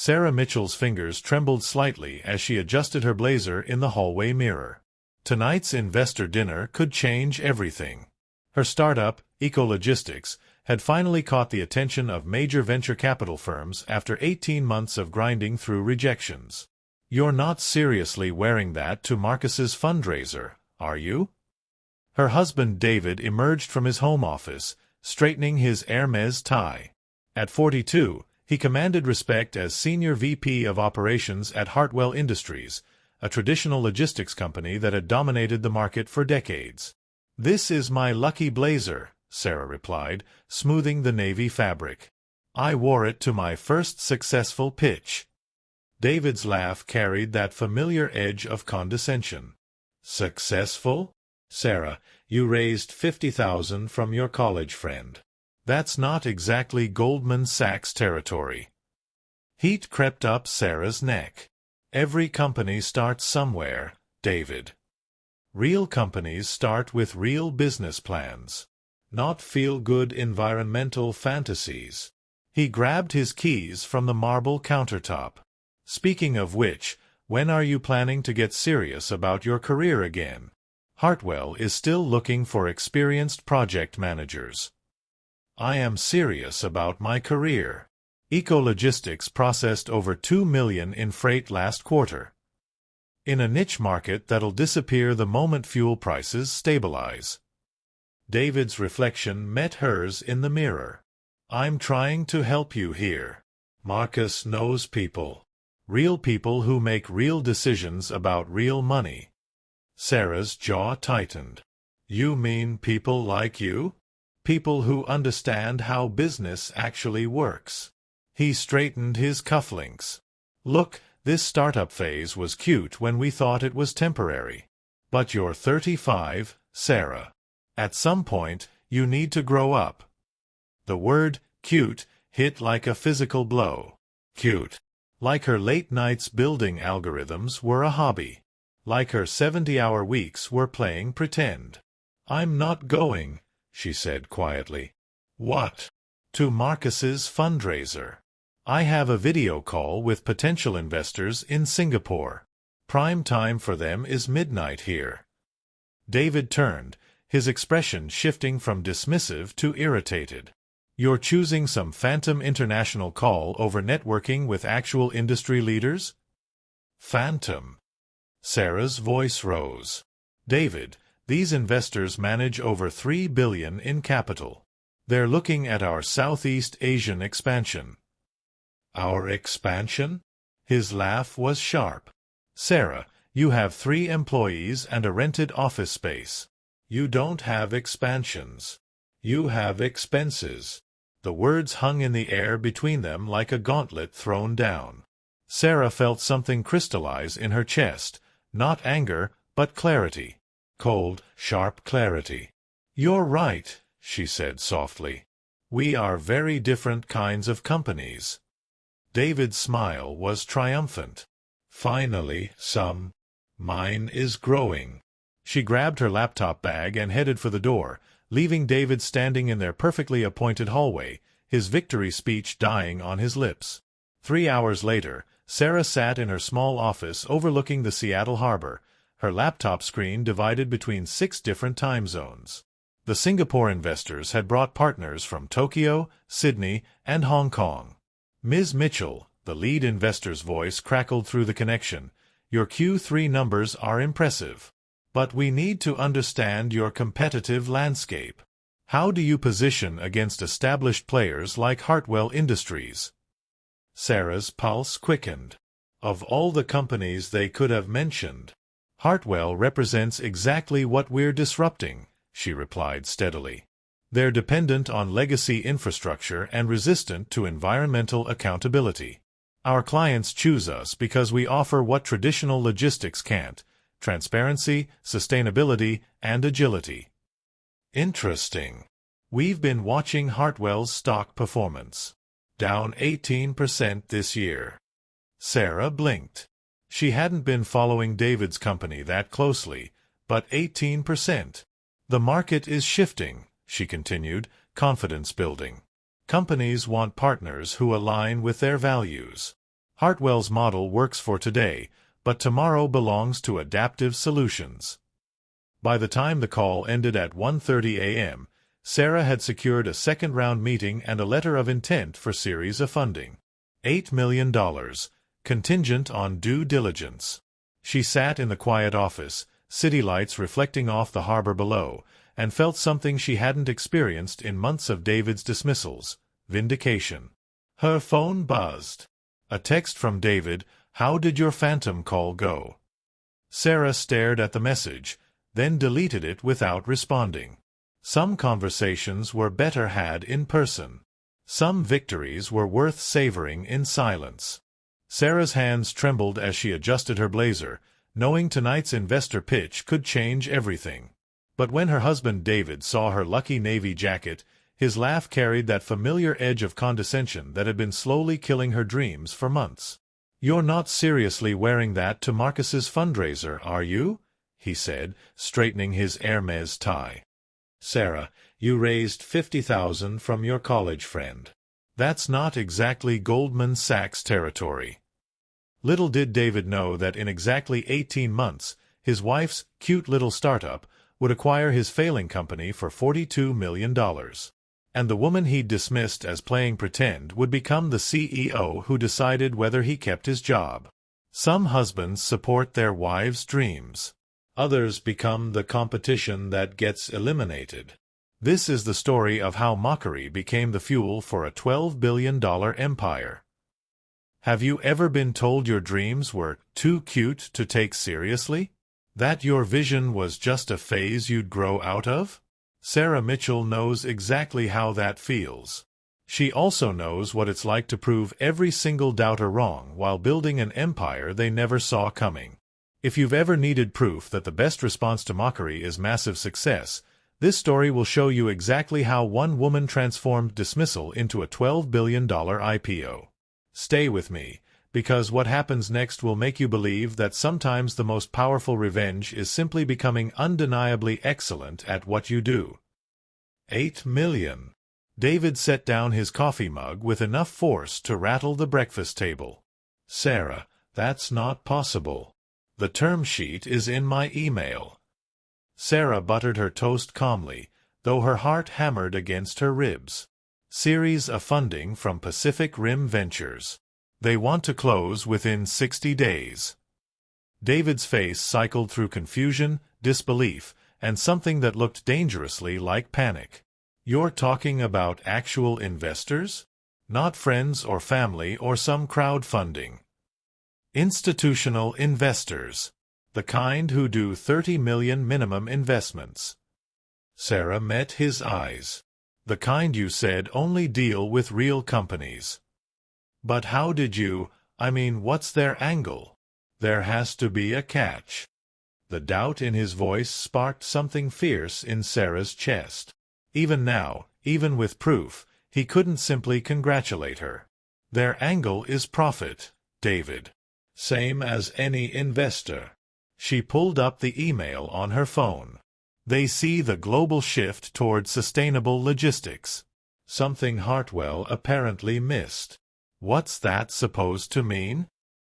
Sarah Mitchell's fingers trembled slightly as she adjusted her blazer in the hallway mirror. Tonight's investor dinner could change everything. Her startup, Ecologistics, had finally caught the attention of major venture capital firms after 18 months of grinding through rejections. "You're not seriously wearing that to Marcus's fundraiser, are you?" Her husband David emerged from his home office, straightening his Hermes tie. At 42, he commanded respect as Senior VP of Operations at Hartwell Industries, a traditional logistics company that had dominated the market for decades. "This is my lucky blazer," Sarah replied, smoothing the navy fabric. "I wore it to my first successful pitch." David's laugh carried that familiar edge of condescension. "Successful? Sarah, you raised $50,000 from your college friend. That's not exactly Goldman Sachs territory." Heat crept up Sarah's neck. "Every company starts somewhere, David. Real companies start with real business plans, not feel-good environmental fantasies." He grabbed his keys from the marble countertop. "Speaking of which, when are you planning to get serious about your career again? Hartwell is still looking for experienced project managers." "I am serious about my career. Ecologistics processed over $2 million in freight last quarter. In a niche market that'll disappear the moment fuel prices stabilize." David's reflection met hers in the mirror. "I'm trying to help you here. Marcus knows people. Real people who make real decisions about real money." Sarah's jaw tightened. "You mean people like you? People who understand how business actually works?" He straightened his cufflinks. "Look, this startup phase was cute when we thought it was temporary. But you're 35, Sarah. At some point, you need to grow up." The word cute hit like a physical blow. Cute. Like her late nights building algorithms were a hobby. Like her 70-hour weeks were playing pretend. "I'm not going," she said quietly. "What?" "To Marcus's fundraiser. I have a video call with potential investors in Singapore. Prime time for them is midnight here." David turned, his expression shifting from dismissive to irritated. "You're choosing some phantom international call over networking with actual industry leaders?" "Phantom?" Sarah's voice rose. "David, these investors manage over $3 billion in capital. They're looking at our Southeast Asian expansion." "Our expansion?" His laugh was sharp. "Sarah, you have 3 employees and a rented office space. You don't have expansions. You have expenses." The words hung in the air between them like a gauntlet thrown down. Sarah felt something crystallize in her chest, not anger, but clarity. Cold, sharp clarity. "You're right," she said softly. "We are very different kinds of companies." David's smile was triumphant. "Finally, some. Mine is growing." She grabbed her laptop bag and headed for the door, leaving David standing in their perfectly appointed hallway, his victory speech dying on his lips. 3 hours later, Sarah sat in her small office overlooking the Seattle harbor, her laptop screen divided between 6 different time zones. The Singapore investors had brought partners from Tokyo, Sydney, and Hong Kong. "Ms. Mitchell," the lead investor's voice crackled through the connection, "your Q3 numbers are impressive. But we need to understand your competitive landscape. How do you position against established players like Hartwell Industries?" Sarah's pulse quickened. Of all the companies they could have mentioned, Hartwell represents exactly what we're disrupting, she replied steadily. They're dependent on legacy infrastructure and resistant to environmental accountability. Our clients choose us because we offer what traditional logistics can't: transparency, sustainability, and agility. Interesting. We've been watching Hartwell's stock performance. Down 18% this year. Sarah blinked. She hadn't been following David's company that closely, but 18%. The market is shifting, she continued, confidence building. Companies want partners who align with their values. Hartwell's model works for today, but tomorrow belongs to Adaptive Solutions. By the time the call ended at 1:30 a.m., Sarah had secured a second-round meeting and a letter of intent for series of funding. $8 million, contingent on due diligence. She sat in the quiet office, city lights reflecting off the harbor below, and felt something she hadn't experienced in months of David's dismissals: vindication. Her phone buzzed. A text from David: "How did your phantom call go?" Sarah stared at the message, then deleted it without responding. Some conversations were better had in person. Some victories were worth savoring in silence. Sarah's hands trembled as she adjusted her blazer, knowing tonight's investor pitch could change everything. But when her husband David saw her lucky navy jacket, his laugh carried that familiar edge of condescension that had been slowly killing her dreams for months. "You're not seriously wearing that to Marcus's fundraiser, are you?" he said, straightening his Hermes tie. "Sarah, you raised $50,000 from your college friend. That's not exactly Goldman Sachs territory." Little did David know that in exactly 18 months, his wife's cute little startup would acquire his failing company for $42 million. And the woman he'd dismissed as playing pretend would become the CEO who decided whether he kept his job. Some husbands support their wives' dreams. Others become the competition that gets eliminated. This is the story of how mockery became the fuel for a $12 billion empire. Have you ever been told your dreams were too cute to take seriously? That your vision was just a phase you'd grow out of? Sarah Mitchell knows exactly how that feels. She also knows what it's like to prove every single doubter wrong while building an empire they never saw coming. If you've ever needed proof that the best response to mockery is massive success, this story will show you exactly how one woman transformed dismissal into a $12 billion IPO. Stay with me, because what happens next will make you believe that sometimes the most powerful revenge is simply becoming undeniably excellent at what you do. $8 million. David set down his coffee mug with enough force to rattle the breakfast table. "Sarah, that's not possible. The term sheet is in my email." Sarah buttered her toast calmly, though her heart hammered against her ribs. "Series of funding from Pacific Rim Ventures. They want to close within 60 days. David's face cycled through confusion, disbelief, and something that looked dangerously like panic. "You're talking about actual investors? Not friends or family or some crowdfunding. Institutional investors. The kind who do 30 million minimum investments." Sarah met his eyes. "The kind you said only deal with real companies. But how did you, what's their angle? There has to be a catch." The doubt in his voice sparked something fierce in Sarah's chest. Even now, even with proof, he couldn't simply congratulate her. "Their angle is profit, David. Same as any investor." She pulled up the email on her phone. "They see the global shift toward sustainable logistics." Something Hartwell apparently missed. What's that supposed to mean?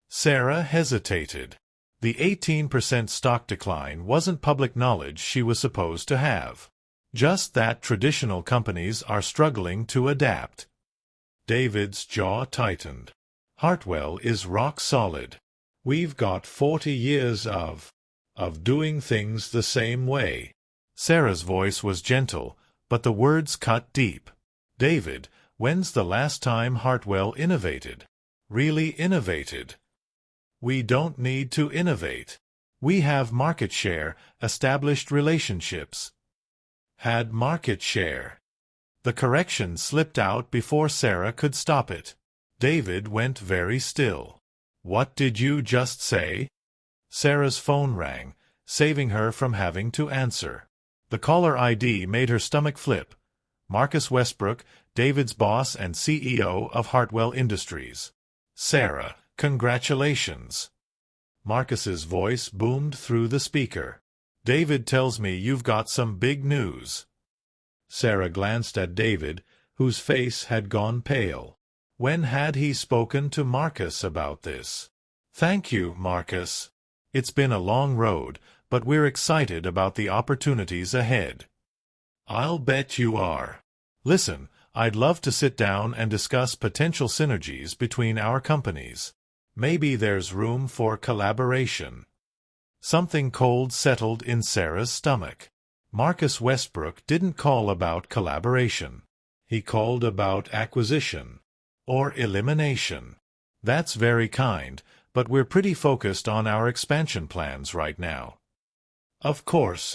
Sarah hesitated. The 18% stock decline wasn't public knowledge she was supposed to have. Just that traditional companies are struggling to adapt. David's jaw tightened. "Hartwell is rock solid. We've got 40 years of doing things the same way." Sarah's voice was gentle, but the words cut deep. "David, when's the last time Hartwell innovated? Really innovated? We don't need to innovate. We have market share, established relationships." Had market share. The correction slipped out before Sarah could stop it. David went very still. "What did you just say?" Sarah's phone rang, saving her from having to answer. The caller ID made her stomach flip. Marcus Westbrook, David's boss and CEO of Hartwell Industries. "Sarah, congratulations." Marcus's voice boomed through the speaker. "David tells me you've got some big news." Sarah glanced at David, whose face had gone pale. When had he spoken to Marcus about this? Thank you, Marcus. It's been a long road, but we're excited about the opportunities ahead. I'll bet you are. Listen, I'd love to sit down and discuss potential synergies between our companies. Maybe there's room for collaboration. Something cold settled in Sarah's stomach. Marcus Westbrook didn't call about collaboration. He called about acquisition. Or elimination. That's very kind, but we're pretty focused on our expansion plans right now. Of course.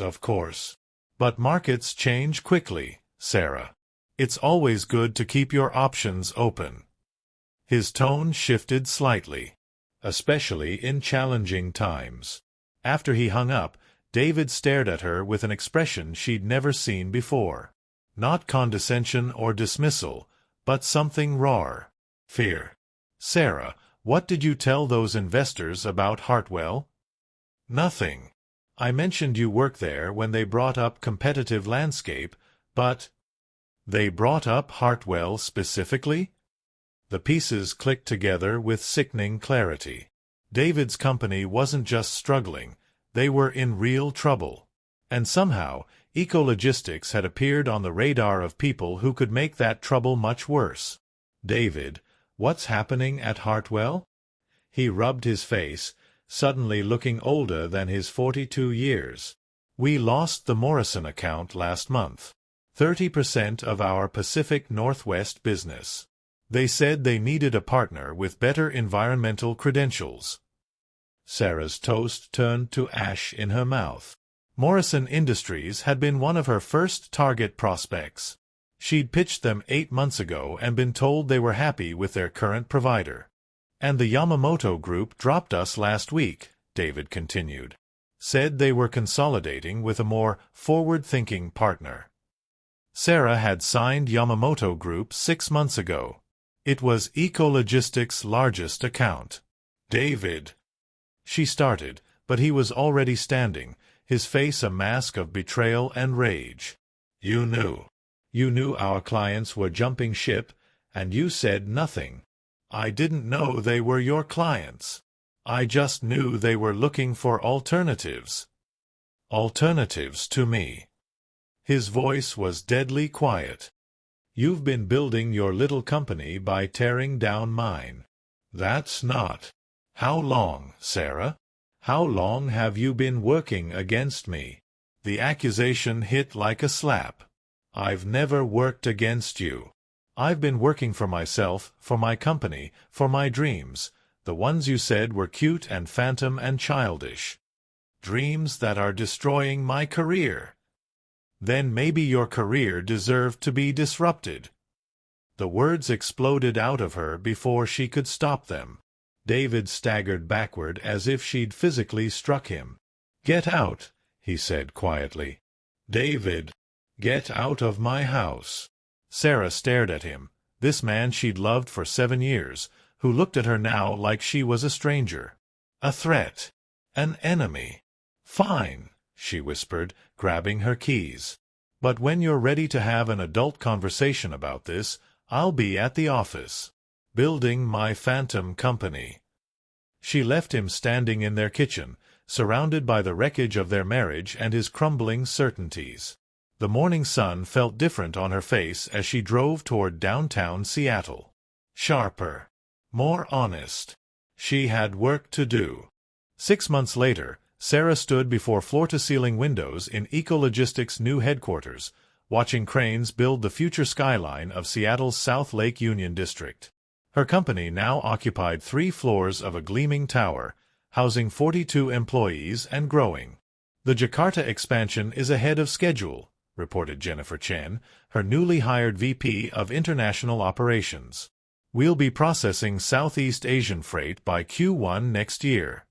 But markets change quickly, Sarah. It's always good to keep your options open. His tone shifted slightly, especially in challenging times. After he hung up, David stared at her with an expression she'd never seen before. Not condescension or dismissal, but something raw. Fear. Sarah, what did you tell those investors about Hartwell? Nothing. I mentioned you work there when they brought up competitive landscape, but... They brought up Hartwell specifically? The pieces clicked together with sickening clarity. David's company wasn't just struggling, they were in real trouble. And somehow, Ecologistics had appeared on the radar of people who could make that trouble much worse. David, what's happening at Hartwell? He rubbed his face, suddenly looking older than his 42 years. We lost the Morrison account last month. 30% of our Pacific Northwest business. They said they needed a partner with better environmental credentials. Sarah's toast turned to ash in her mouth. Morrison Industries had been one of her first target prospects. She'd pitched them 8 months ago and been told they were happy with their current provider. And the Yamamoto Group dropped us last week, David continued. Said they were consolidating with a more forward-thinking partner. Sarah had signed Yamamoto Group 6 months ago. It was Ecologistics' largest account. David. She started, but he was already standing, his face a mask of betrayal and rage. You knew. You knew our clients were jumping ship, and you said nothing. I didn't know they were your clients. I just knew they were looking for alternatives. Alternatives to me. His voice was deadly quiet. You've been building your little company by tearing down mine. That's not. How long, Sarah? How long have you been working against me? The accusation hit like a slap. I've never worked against you. I've been working for myself, for my company, for my dreams, the ones you said were cute and phantom and childish. Dreams that are destroying my career. Then maybe your career deserved to be disrupted. The words exploded out of her before she could stop them. David staggered backward as if she'd physically struck him. Get out, he said quietly. David, get out of my house. Sarah stared at him, this man she'd loved for 7 years, who looked at her now like she was a stranger. A threat. An enemy. Fine, she whispered, grabbing her keys. But when you're ready to have an adult conversation about this, I'll be at the office. Building my phantom company. She left him standing in their kitchen, surrounded by the wreckage of their marriage and his crumbling certainties. The morning sun felt different on her face as she drove toward downtown Seattle. Sharper. More honest. She had work to do. 6 months later, Sarah stood before floor-to-ceiling windows in Ecologistics' new headquarters, watching cranes build the future skyline of Seattle's South Lake Union District. Her company now occupied 3 floors of a gleaming tower, housing 42 employees and growing. The Jakarta expansion is ahead of schedule, reported Jennifer Chen, her newly hired VP of International Operations. We'll be processing Southeast Asian freight by Q1 next year.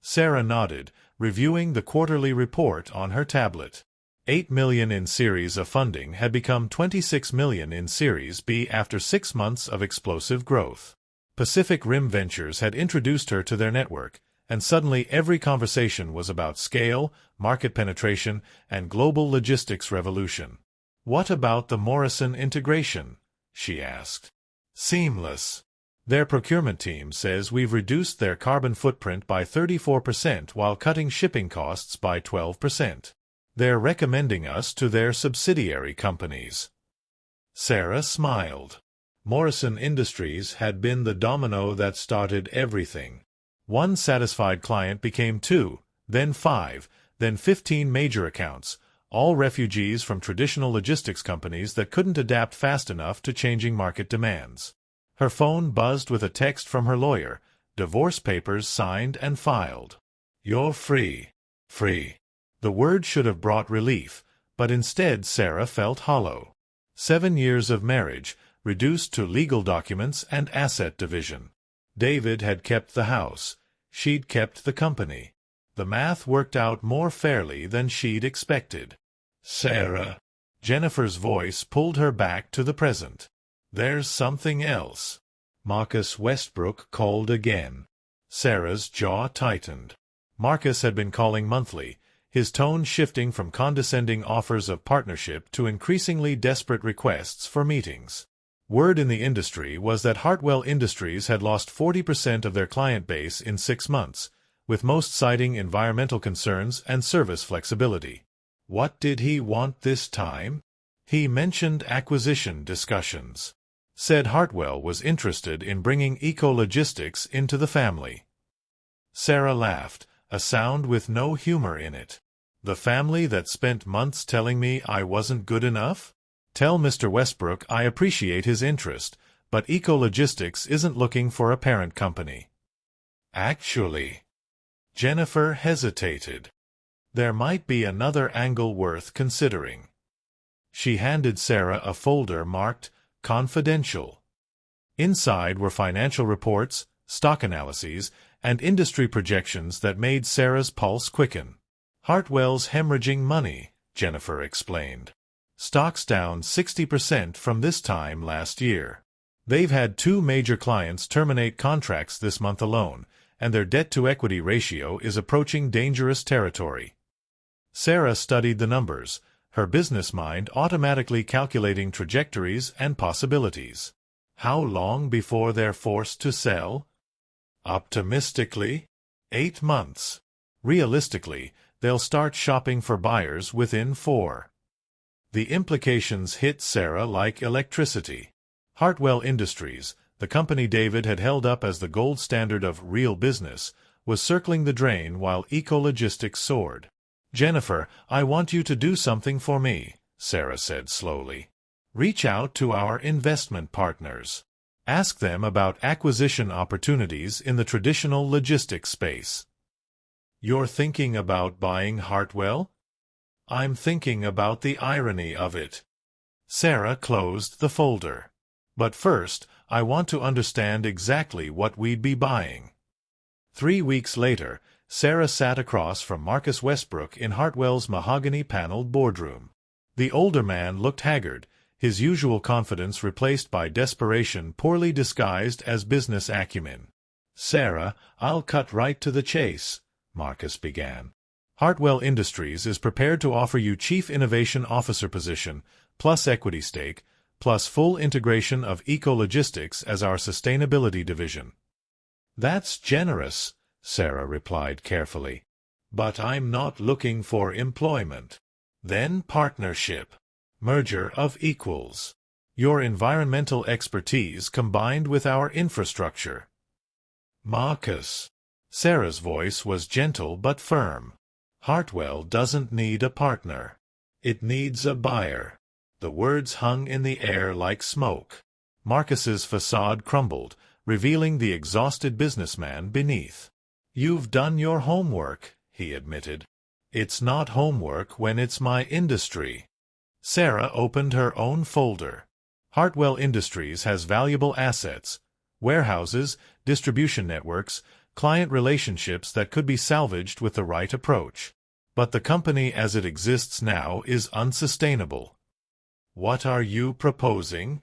Sarah nodded, reviewing the quarterly report on her tablet. $8 million in Series A funding had become $26 million in Series B after 6 months of explosive growth. Pacific Rim Ventures had introduced her to their network, and suddenly every conversation was about scale, market penetration, and global logistics revolution. What about the Morrison integration? She asked. Seamless. Their procurement team says we've reduced their carbon footprint by 34% while cutting shipping costs by 12%. They're recommending us to their subsidiary companies. Sarah smiled. Morrison Industries had been the domino that started everything. One satisfied client became 2, then 5, then 15 major accounts, all refugees from traditional logistics companies that couldn't adapt fast enough to changing market demands. Her phone buzzed with a text from her lawyer, divorce papers signed and filed. "You're free." Free. The word should have brought relief, but instead Sarah felt hollow. 7 years of marriage, reduced to legal documents and asset division. David had kept the house. She'd kept the company. The math worked out more fairly than she'd expected. "Sarah." Jennifer's voice pulled her back to the present. "There's something else." Marcus Westbrook called again. Sarah's jaw tightened. Marcus had been calling monthly, his tone shifting from condescending offers of partnership to increasingly desperate requests for meetings. Word in the industry was that Hartwell Industries had lost 40% of their client base in 6 months, with most citing environmental concerns and service flexibility. What did he want this time? He mentioned acquisition discussions. Said Hartwell was interested in bringing eco-logistics into the family. Sarah laughed, a sound with no humor in it. "The family that spent months telling me I wasn't good enough? Tell Mr. Westbrook I appreciate his interest, but eco-logistics isn't looking for a parent company." "Actually." Jennifer hesitated. There might be another angle worth considering. She handed Sarah a folder marked Confidential. Inside were financial reports, stock analyses, and industry projections that made Sarah's pulse quicken. "Hartwell's hemorrhaging money," Jennifer explained. "Stocks down 60% from this time last year. They've had 2 major clients terminate contracts this month alone, and their debt-to-equity ratio is approaching dangerous territory." Sarah studied the numbers, her business mind automatically calculating trajectories and possibilities. How long before they're forced to sell? Optimistically, 8 months. Realistically, they'll start shopping for buyers within 4. The implications hit Sarah like electricity. Hartwell Industries, the company David had held up as the gold standard of real business, was circling the drain while eco-logistics soared. "Jennifer, I want you to do something for me," Sarah said slowly. "Reach out to our investment partners. Ask them about acquisition opportunities in the traditional logistics space." "You're thinking about buying Hartwell?" "I'm thinking about the irony of it." Sarah closed the folder. "But first, I want to understand exactly what we'd be buying." 3 weeks later, Sarah sat across from Marcus Westbrook in Hartwell's mahogany-paneled boardroom. The older man looked haggard, his usual confidence replaced by desperation poorly disguised as business acumen. "Sarah, I'll cut right to the chase," Marcus began. "Hartwell Industries is prepared to offer you Chief Innovation Officer position, plus equity stake, plus full integration of eco-logistics as our sustainability division." "That's generous," Sarah replied carefully. "But I'm not looking for employment." "Then partnership. Merger of equals. Your environmental expertise combined with our infrastructure." "Marcus." Sarah's voice was gentle but firm. "Hartwell doesn't need a partner. It needs a buyer." The words hung in the air like smoke. Marcus's facade crumbled, revealing the exhausted businessman beneath. "You've done your homework," he admitted. "It's not homework when it's my industry." Sarah opened her own folder. Hartwell Industries has valuable assets, warehouses, distribution networks, client relationships that could be salvaged with the right approach. But the company as it exists now is unsustainable. "What are you proposing?"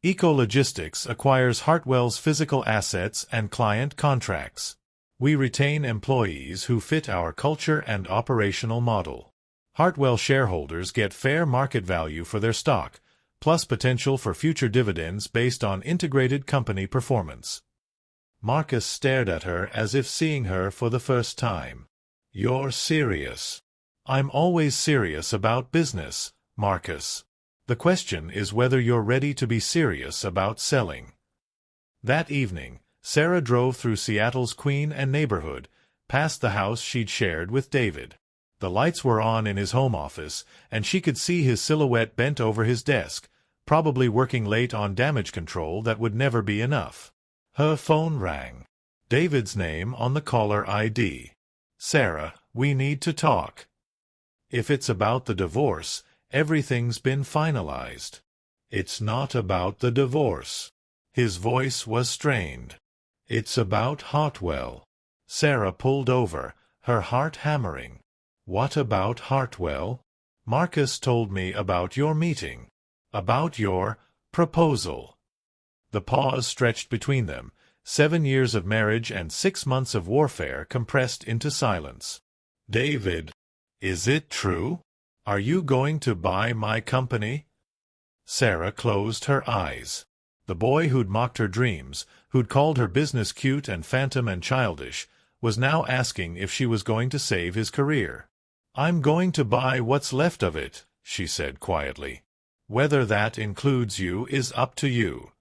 Eco-Logistics acquires Hartwell's physical assets and client contracts. We retain employees who fit our culture and operational model. Hartwell shareholders get fair market value for their stock, plus potential for future dividends based on integrated company performance. Marcus stared at her as if seeing her for the first time. "You're serious." "I'm always serious about business, Marcus. The question is whether you're ready to be serious about selling." That evening, Sarah drove through Seattle's Queen and neighborhood, past the house she'd shared with David. The lights were on in his home office, and she could see his silhouette bent over his desk, probably working late on damage control that would never be enough. Her phone rang. David's name on the caller ID. "Sarah, we need to talk." "If it's about the divorce, everything's been finalized." "It's not about the divorce." His voice was strained. "It's about Hartwell." Sarah pulled over, her heart hammering. "What about Hartwell?" "Marcus told me about your meeting. About your proposal." The pause stretched between them, 7 years of marriage and 6 months of warfare compressed into silence. "David, is it true? Are you going to buy my company?" Sarah closed her eyes. The boy who'd mocked her dreams, who'd called her business cute and phantom and childish, was now asking if she was going to save his career. "I'm going to buy what's left of it," she said quietly. "Whether that includes you is up to you."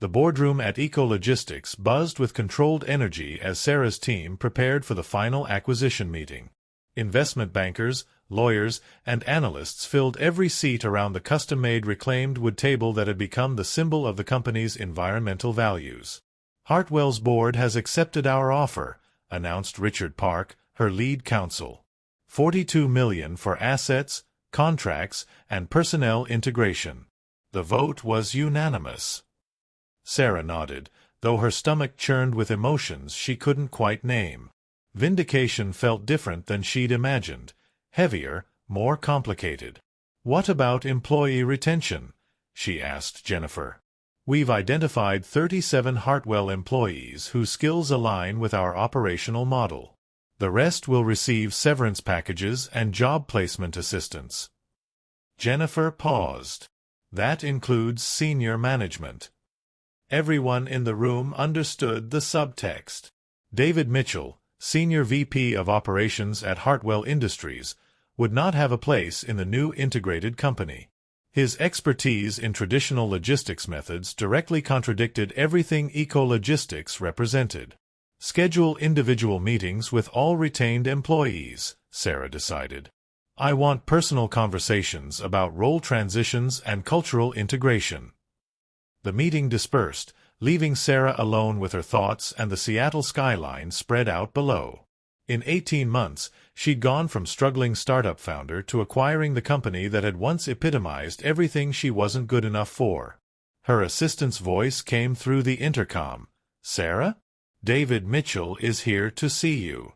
The boardroom at Ecologistics buzzed with controlled energy as Sarah's team prepared for the final acquisition meeting. Investment bankers, lawyers, and analysts filled every seat around the custom-made reclaimed wood table that had become the symbol of the company's environmental values. "Hartwell's board has accepted our offer," announced Richard Park, her lead counsel. $42 million for assets, contracts, and personnel integration. The vote was unanimous. Sarah nodded, though her stomach churned with emotions she couldn't quite name. Vindication felt different than she'd imagined, heavier, more complicated. "What about employee retention?" she asked Jennifer. "We've identified 37 Hartwell employees whose skills align with our operational model. The rest will receive severance packages and job placement assistance." Jennifer paused. "That includes senior management." Everyone in the room understood the subtext. David Mitchell, Senior VP of Operations at Hartwell Industries, would not have a place in the new integrated company. His expertise in traditional logistics methods directly contradicted everything Ecologistics represented. "Schedule individual meetings with all retained employees," Sarah decided. "I want personal conversations about role transitions and cultural integration." The meeting dispersed, leaving Sarah alone with her thoughts and the Seattle skyline spread out below. In 18 months, she'd gone from struggling startup founder to acquiring the company that had once epitomized everything she wasn't good enough for. Her assistant's voice came through the intercom. "Sarah? David Mitchell is here to see you."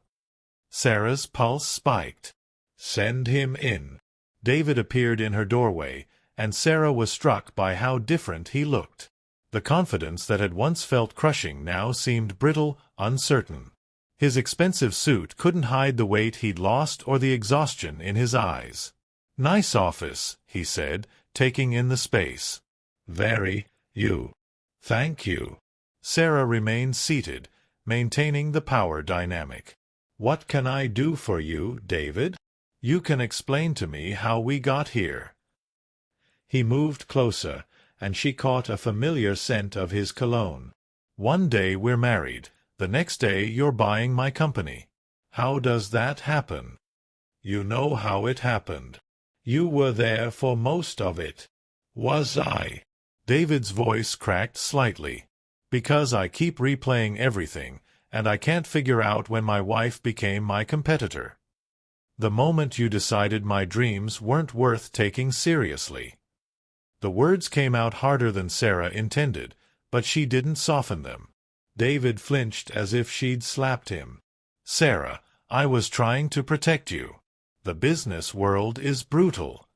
Sarah's pulse spiked. "Send him in." David appeared in her doorway, and Sarah was struck by how different he looked. The confidence that had once felt crushing now seemed brittle, uncertain. His expensive suit couldn't hide the weight he'd lost or the exhaustion in his eyes. "Nice office," he said, taking in the space. "Very. You." "Thank you." Sarah remained seated, maintaining the power dynamic. "What can I do for you, David? You can explain to me how we got here." He moved closer, and she caught a familiar scent of his cologne. "One day we're married. The next day you're buying my company. How does that happen?" "You know how it happened. You were there for most of it." "Was I?" David's voice cracked slightly. "Because I keep replaying everything, and I can't figure out when my wife became my competitor. The moment you decided my dreams weren't worth taking seriously." The words came out harder than Sarah intended, but she didn't soften them. David flinched as if she'd slapped him. "Sarah, I was trying to protect you. The business world is brutal."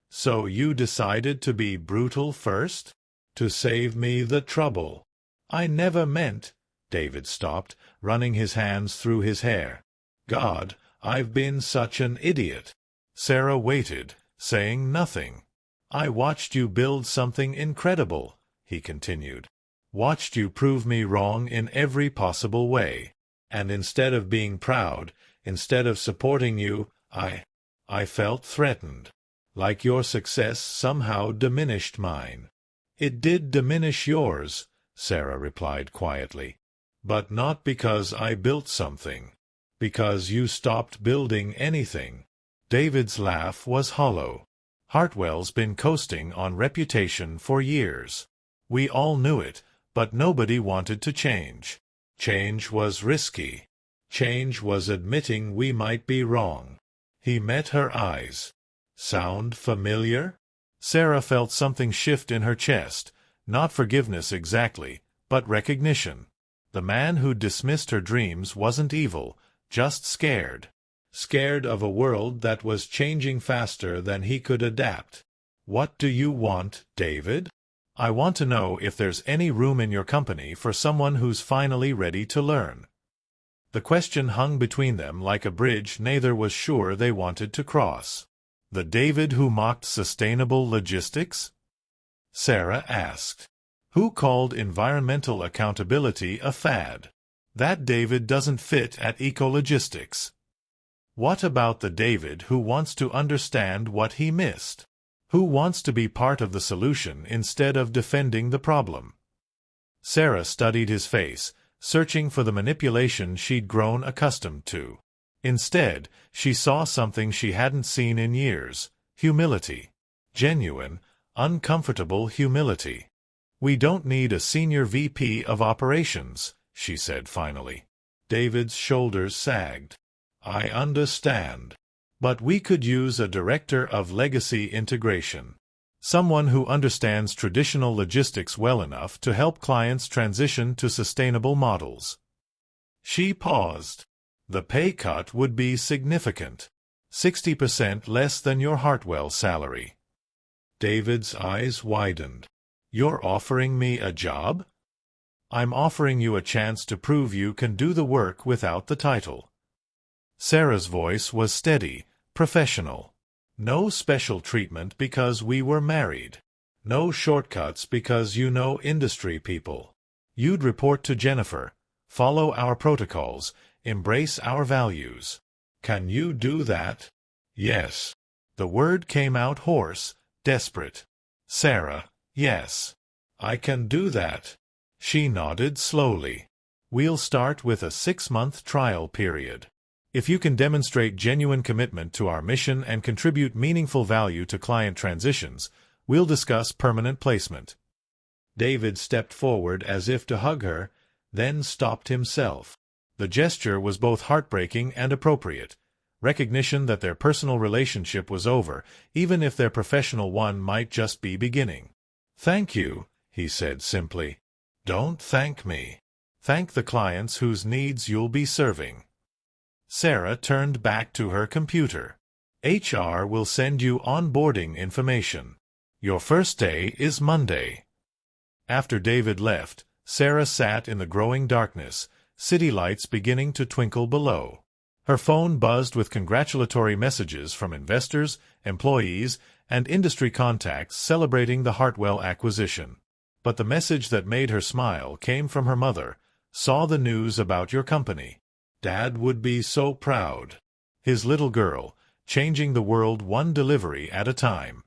"So you decided to be brutal first? To save me the trouble." "I never meant—" David stopped, running his hands through his hair. "God, I've been such an idiot." Sarah waited, saying nothing. I watched you build something incredible, he continued. Watched you prove me wrong in every possible way. And instead of being proud, instead of supporting you, I felt threatened. Like your success somehow diminished mine. It did diminish yours, Sarah replied quietly. But not because I built something. Because you stopped building anything. David's laugh was hollow. Hartwell's been coasting on reputation for years. We all knew it, but nobody wanted to change. Change was risky. Change was admitting we might be wrong. He met her eyes. Sound familiar? Sarah felt something shift in her chest, not forgiveness exactly, but recognition. The man who dismissed her dreams wasn't evil, just scared. Scared of a world that was changing faster than he could adapt. What do you want, David? I want to know if there's any room in your company for someone who's finally ready to learn. The question hung between them like a bridge neither was sure they wanted to cross. The David who mocked sustainable logistics? Sarah asked. Who called environmental accountability a fad? That David doesn't fit at ecologistics. What about the David who wants to understand what he missed? Who wants to be part of the solution instead of defending the problem? Sarah studied his face, searching for the manipulation she'd grown accustomed to. Instead, she saw something she hadn't seen in years: humility. Genuine, uncomfortable humility. We don't need a senior VP of operations, she said finally. David's shoulders sagged. I understand. But we could use a director of legacy integration. Someone who understands traditional logistics well enough to help clients transition to sustainable models. She paused. The pay cut would be significant. 60% less than your Hartwell salary. David's eyes widened. You're offering me a job? I'm offering you a chance to prove you can do the work without the title. Sarah's voice was steady, professional. No special treatment because we were married. No shortcuts because you know industry people. You'd report to Jennifer, follow our protocols, embrace our values. Can you do that? Yes. The word came out hoarse, desperate. Sarah, yes. I can do that. She nodded slowly. We'll start with a 6-month trial period. If you can demonstrate genuine commitment to our mission and contribute meaningful value to client transitions, we'll discuss permanent placement. David stepped forward as if to hug her, then stopped himself. The gesture was both heartbreaking and appropriate. Recognition that their personal relationship was over, even if their professional one might just be beginning. Thank you, he said simply. Don't thank me. Thank the clients whose needs you'll be serving. Sarah turned back to her computer. HR will send you onboarding information. Your first day is Monday. After David left, Sarah sat in the growing darkness, city lights beginning to twinkle below. Her phone buzzed with congratulatory messages from investors, employees, and industry contacts celebrating the Hartwell acquisition. But the message that made her smile came from her mother. Saw the news about your company. Dad would be so proud. His little girl, changing the world one delivery at a time.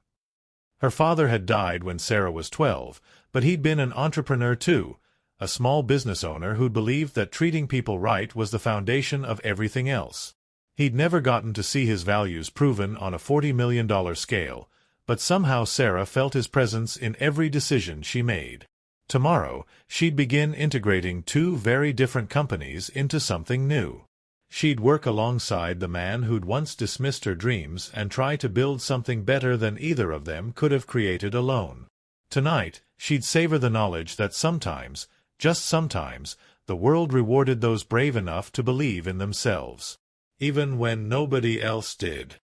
Her father had died when Sarah was 12, but he'd been an entrepreneur too, a small business owner who'd believed that treating people right was the foundation of everything else. He'd never gotten to see his values proven on a $40 million scale, but somehow Sarah felt his presence in every decision she made. Tomorrow, she'd begin integrating 2 very different companies into something new. She'd work alongside the man who'd once dismissed her dreams and try to build something better than either of them could have created alone. Tonight, she'd savor the knowledge that sometimes, just sometimes, the world rewarded those brave enough to believe in themselves. Even when nobody else did.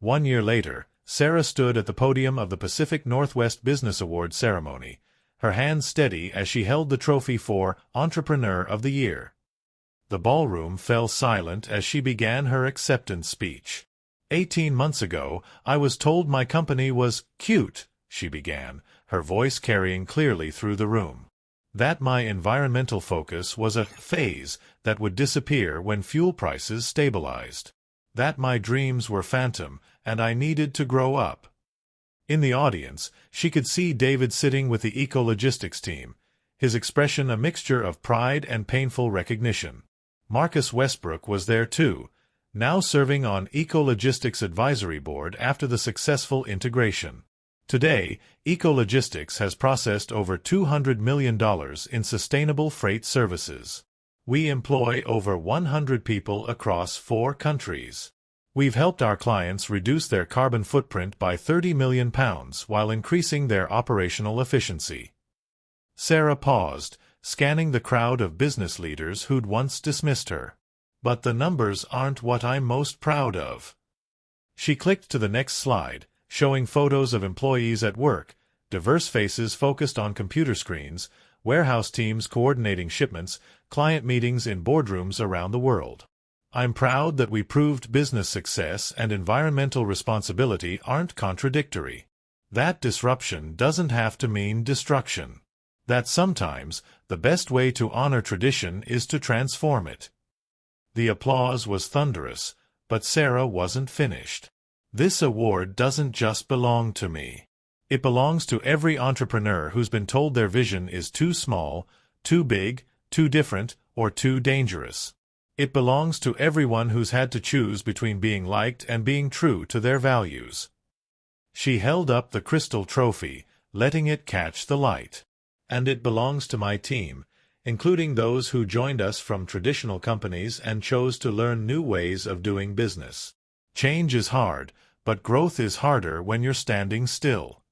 1 year later, Sarah stood at the podium of the Pacific Northwest Business Awards ceremony, her hands steady as she held the trophy for Entrepreneur of the Year. The ballroom fell silent as she began her acceptance speech. 18 months ago, I was told my company was cute, she began, her voice carrying clearly through the room. That my environmental focus was a phase that would disappear when fuel prices stabilized. That my dreams were phantom, and I needed to grow up. In the audience, she could see David sitting with the eco-logistics team, his expression a mixture of pride and painful recognition. Marcus Westbrook was there too, now serving on Eco-Logistics Advisory Board after the successful integration. Today, Eco-Logistics has processed over $200 million in sustainable freight services. We employ over 100 people across 4 countries. We've helped our clients reduce their carbon footprint by £30 million while increasing their operational efficiency. Sarah paused, scanning the crowd of business leaders who'd once dismissed her. But the numbers aren't what I'm most proud of. She clicked to the next slide, showing photos of employees at work, diverse faces focused on computer screens, warehouse teams coordinating shipments, client meetings in boardrooms around the world. I'm proud that we proved business success and environmental responsibility aren't contradictory. That disruption doesn't have to mean destruction. That sometimes the best way to honor tradition is to transform it. The applause was thunderous, but Sarah wasn't finished. This award doesn't just belong to me. It belongs to every entrepreneur who's been told their vision is too small, too big, too different, or too dangerous. It belongs to everyone who's had to choose between being liked and being true to their values. She held up the crystal trophy, letting it catch the light. And it belongs to my team, including those who joined us from traditional companies and chose to learn new ways of doing business. Change is hard, but growth is harder when you're standing still.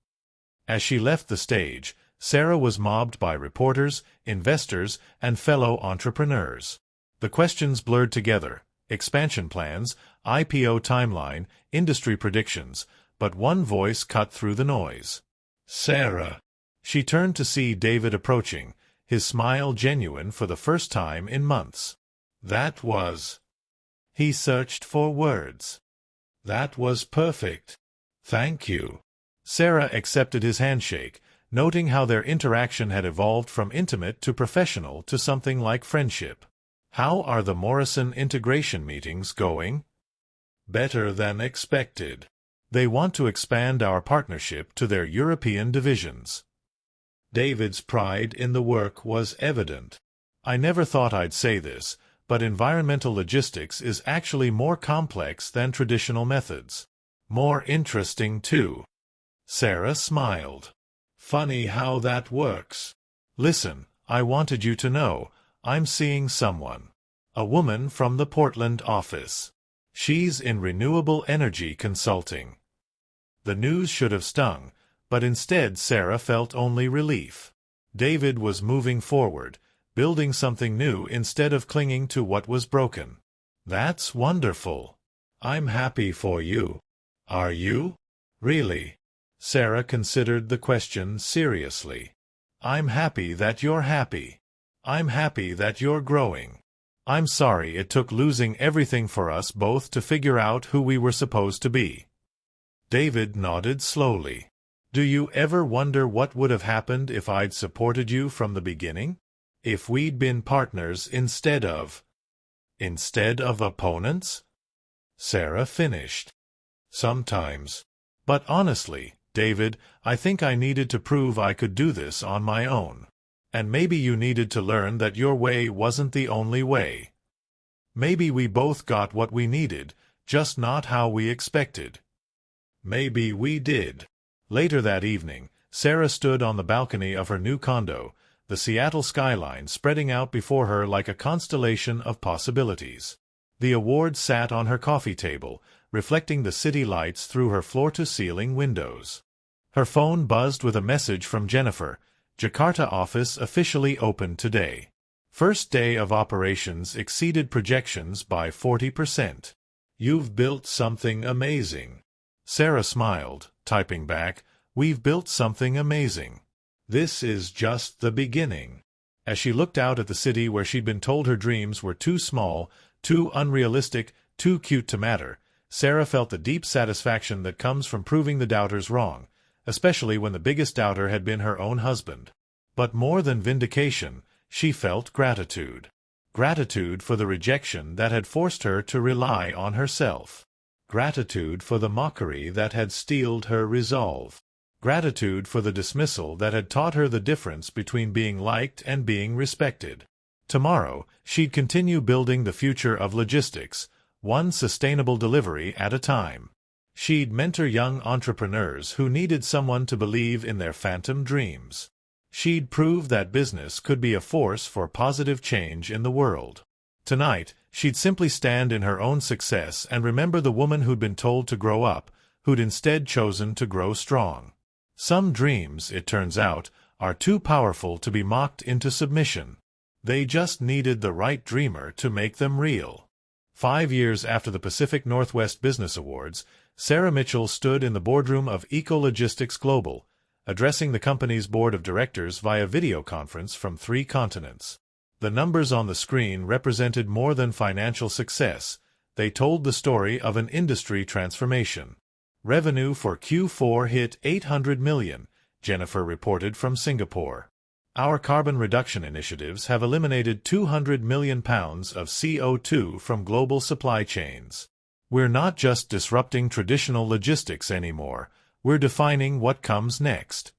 As she left the stage, Sarah was mobbed by reporters, investors, and fellow entrepreneurs. The questions blurred together: expansion plans, IPO timeline, industry predictions, but one voice cut through the noise. Sarah. She turned to see David approaching, his smile genuine for the first time in months. That was... He searched for words. That was perfect. Thank you. Sarah accepted his handshake, noting how their interaction had evolved from intimate to professional to something like friendship. How are the Morrison integration meetings going? Better than expected. They want to expand our partnership to their European divisions. David's pride in the work was evident. I never thought I'd say this, but environmental logistics is actually more complex than traditional methods. More interesting, too. Sarah smiled. Funny how that works. Listen, I wanted you to know, I'm seeing someone. A woman from the Portland office. She's in renewable energy consulting. The news should have stung, but instead Sarah felt only relief. David was moving forward, building something new instead of clinging to what was broken. That's wonderful. I'm happy for you. Are you? Really? Sarah considered the question seriously. I'm happy that you're happy. I'm happy that you're growing. I'm sorry it took losing everything for us both to figure out who we were supposed to be. David nodded slowly. Do you ever wonder what would have happened if I'd supported you from the beginning? If we'd been partners instead of opponents? Sarah finished. Sometimes. But honestly, David, I think I needed to prove I could do this on my own. And maybe you needed to learn that your way wasn't the only way. Maybe we both got what we needed, just not how we expected. Maybe we did. Later that evening, Sarah stood on the balcony of her new condo, the Seattle skyline spreading out before her like a constellation of possibilities. The award sat on her coffee table, reflecting the city lights through her floor-to-ceiling windows. Her phone buzzed with a message from Jennifer. Jakarta office officially opened today. First day of operations exceeded projections by 40%. You've built something amazing. Sarah smiled, typing back, We've built something amazing. This is just the beginning. As she looked out at the city where she'd been told her dreams were too small, too unrealistic, too cute to matter, Sarah felt the deep satisfaction that comes from proving the doubters wrong, especially when the biggest doubter had been her own husband. But more than vindication, she felt gratitude. Gratitude for the rejection that had forced her to rely on herself. Gratitude for the mockery that had steeled her resolve. Gratitude for the dismissal that had taught her the difference between being liked and being respected. Tomorrow, she'd continue building the future of logistics, one sustainable delivery at a time. She'd mentor young entrepreneurs who needed someone to believe in their phantom dreams. She'd prove that business could be a force for positive change in the world. Tonight, she'd simply stand in her own success and remember the woman who'd been told to grow up, who'd instead chosen to grow strong. Some dreams, it turns out, are too powerful to be mocked into submission. They just needed the right dreamer to make them real. 5 years after the Pacific Northwest Business Awards, Sarah Mitchell stood in the boardroom of Ecologistics Global, addressing the company's board of directors via video conference from 3 continents. The numbers on the screen represented more than financial success. They told the story of an industry transformation. Revenue for Q4 hit $800 million, Jennifer reported from Singapore. Our carbon reduction initiatives have eliminated 200 million pounds of CO2 from global supply chains. We're not just disrupting traditional logistics anymore, we're defining what comes next.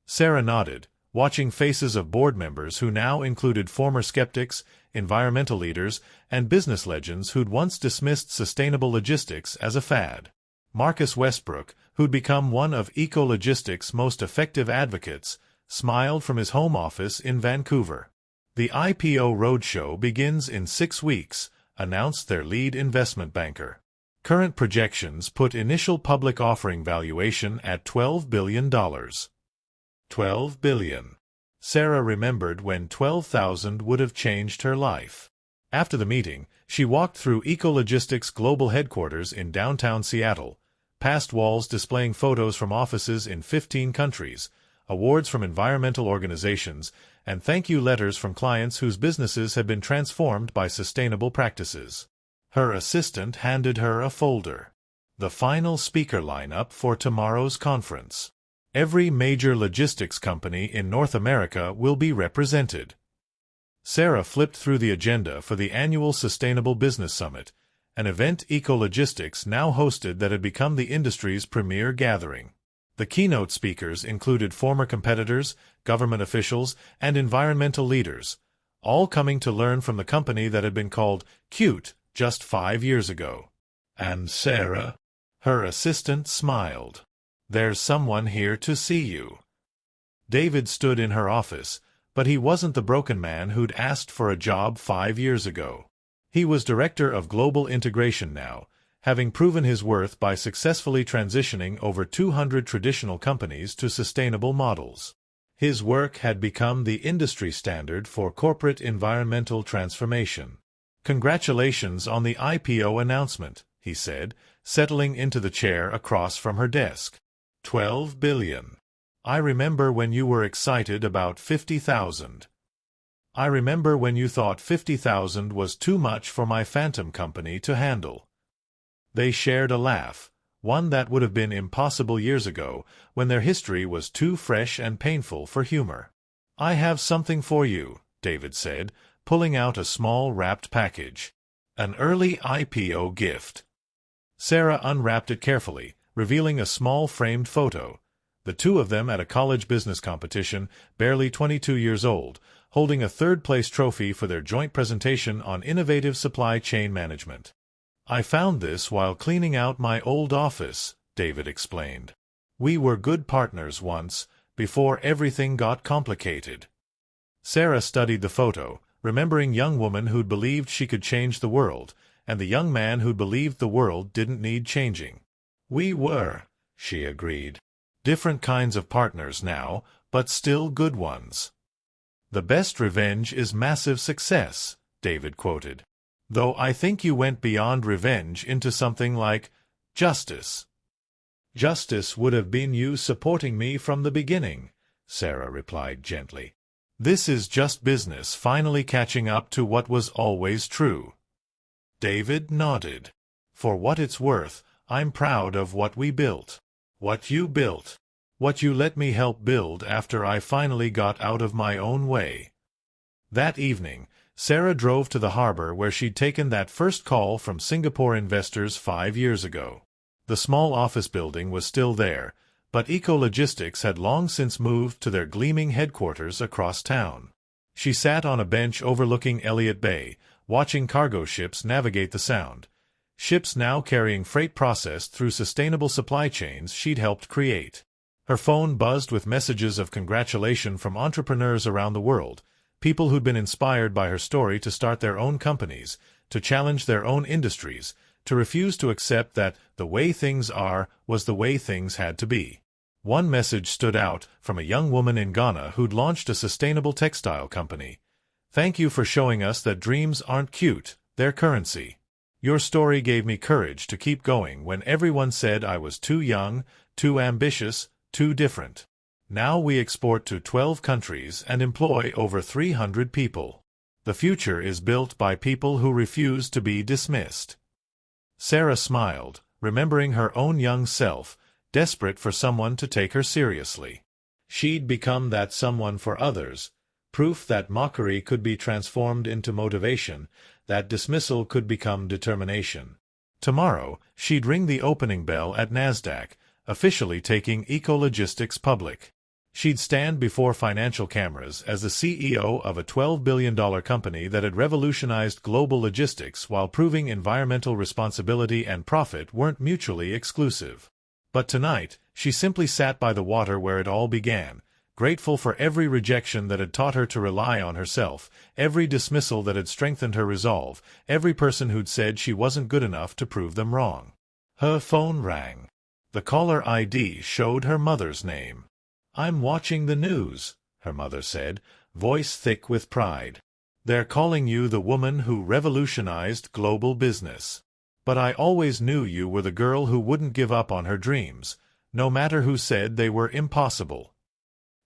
Sarah nodded, watching faces of board members who now included former skeptics, environmental leaders, and business legends who'd once dismissed sustainable logistics as a fad. Marcus Westbrook, who'd become one of Ecologistics' most effective advocates, smiled from his home office in Vancouver. The IPO roadshow begins in 6 weeks, announced their lead investment banker. Current projections put initial public offering valuation at $12 billion. $12 billion. Sarah remembered when 12,000 would have changed her life. After the meeting, she walked through Ecologistics Global Headquarters in downtown Seattle, past walls displaying photos from offices in 15 countries, awards from environmental organizations, and thank-you letters from clients whose businesses had been transformed by sustainable practices. Her assistant handed her a folder. The final speaker lineup for tomorrow's conference. Every major logistics company in North America will be represented. Sarah flipped through the agenda for the annual Sustainable Business Summit, an event Ecologistics now hosted that had become the industry's premier gathering. The keynote speakers included former competitors, government officials, and environmental leaders, all coming to learn from the company that had been called cute just 5 years ago. And Sarah? Her assistant smiled. There's someone here to see you. David stood in her office, but he wasn't the broken man who'd asked for a job 5 years ago. He was director of global integration now, having proven his worth by successfully transitioning over 200 traditional companies to sustainable models. His work had become the industry standard for corporate environmental transformation. "Congratulations on the IPO announcement," he said, settling into the chair across from her desk. $12 billion. I remember when you were excited about 50,000. I remember when you thought 50,000 was too much for my phantom company to handle. They shared a laugh, one that would have been impossible years ago, when their history was too fresh and painful for humor. "I have something for you," David said, pulling out a small wrapped package. An early IPO gift. Sarah unwrapped it carefully, revealing a small framed photo. The two of them at a college business competition, barely 22 years old, holding a third-place trophy for their joint presentation on innovative supply chain management. "I found this while cleaning out my old office," David explained. "We were good partners once, before everything got complicated." Sarah studied the photo, remembering young woman who'd believed she could change the world, and the young man who'd believed the world didn't need changing. "We were," she agreed. "Different kinds of partners now, but still good ones." "The best revenge is massive success," David quoted. "Though I think you went beyond revenge into something like justice." "Justice would have been you supporting me from the beginning," Sarah replied gently. "This is just business finally catching up to what was always true." David nodded. "For what it's worth, I'm proud of what we built." "What you built?" What you let me help build after I finally got out of my own way. That evening, Sarah drove to the harbor where she'd taken that first call from Singapore investors 5 years ago. The small office building was still there, but Ecologistics had long since moved to their gleaming headquarters across town. She sat on a bench overlooking Elliott Bay, watching cargo ships navigate the Sound. Ships now carrying freight processed through sustainable supply chains she'd helped create. Her phone buzzed with messages of congratulation from entrepreneurs around the world, people who'd been inspired by her story to start their own companies, to challenge their own industries, to refuse to accept that the way things are was the way things had to be. One message stood out from a young woman in Ghana who'd launched a sustainable textile company. "Thank you for showing us that dreams aren't cute, they're currency. Your story gave me courage to keep going when everyone said I was too young, too ambitious, too different. Now we export to 12 countries and employ over 300 people. The future is built by people who refuse to be dismissed." Sarah smiled, remembering her own young self, desperate for someone to take her seriously. She'd become that someone for others, proof that mockery could be transformed into motivation, that dismissal could become determination. Tomorrow, she'd ring the opening bell at NASDAQ, officially taking Ecologistics public. She'd stand before financial cameras as the CEO of a $12 billion company that had revolutionized global logistics while proving environmental responsibility and profit weren't mutually exclusive. But tonight, she simply sat by the water where it all began, grateful for every rejection that had taught her to rely on herself, every dismissal that had strengthened her resolve, every person who'd said she wasn't good enough to prove them wrong. Her phone rang. The caller ID showed her mother's name. "I'm watching the news," her mother said, voice thick with pride. "They're calling you the woman who revolutionized global business. But I always knew you were the girl who wouldn't give up on her dreams, no matter who said they were impossible."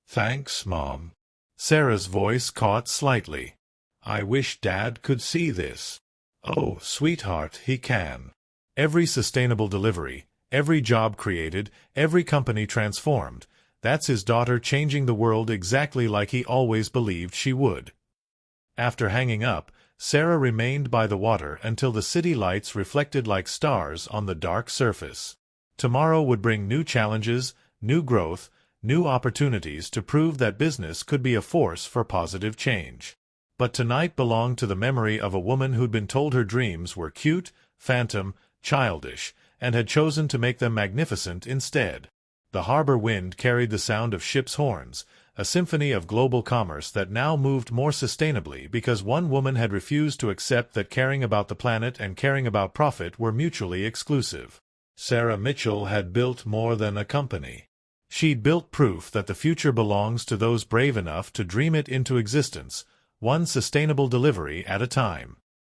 "Thanks, Mom." Sarah's voice caught slightly. "I wish Dad could see this." "Oh, sweetheart, he can." Every sustainable delivery, every job created, every company transformed, that's his daughter changing the world exactly like he always believed she would. After hanging up, Sarah remained by the water until the city lights reflected like stars on the dark surface. Tomorrow would bring new challenges, new growth, new opportunities to prove that business could be a force for positive change. But tonight belonged to the memory of a woman who'd been told her dreams were cute, phantom, childish, and had chosen to make them magnificent instead. The harbor wind carried the sound of ships' horns, a symphony of global commerce that now moved more sustainably because one woman had refused to accept that caring about the planet and caring about profit were mutually exclusive. Sarah Mitchell had built more than a company. She'd built proof that the future belongs to those brave enough to dream it into existence, one sustainable delivery at a time.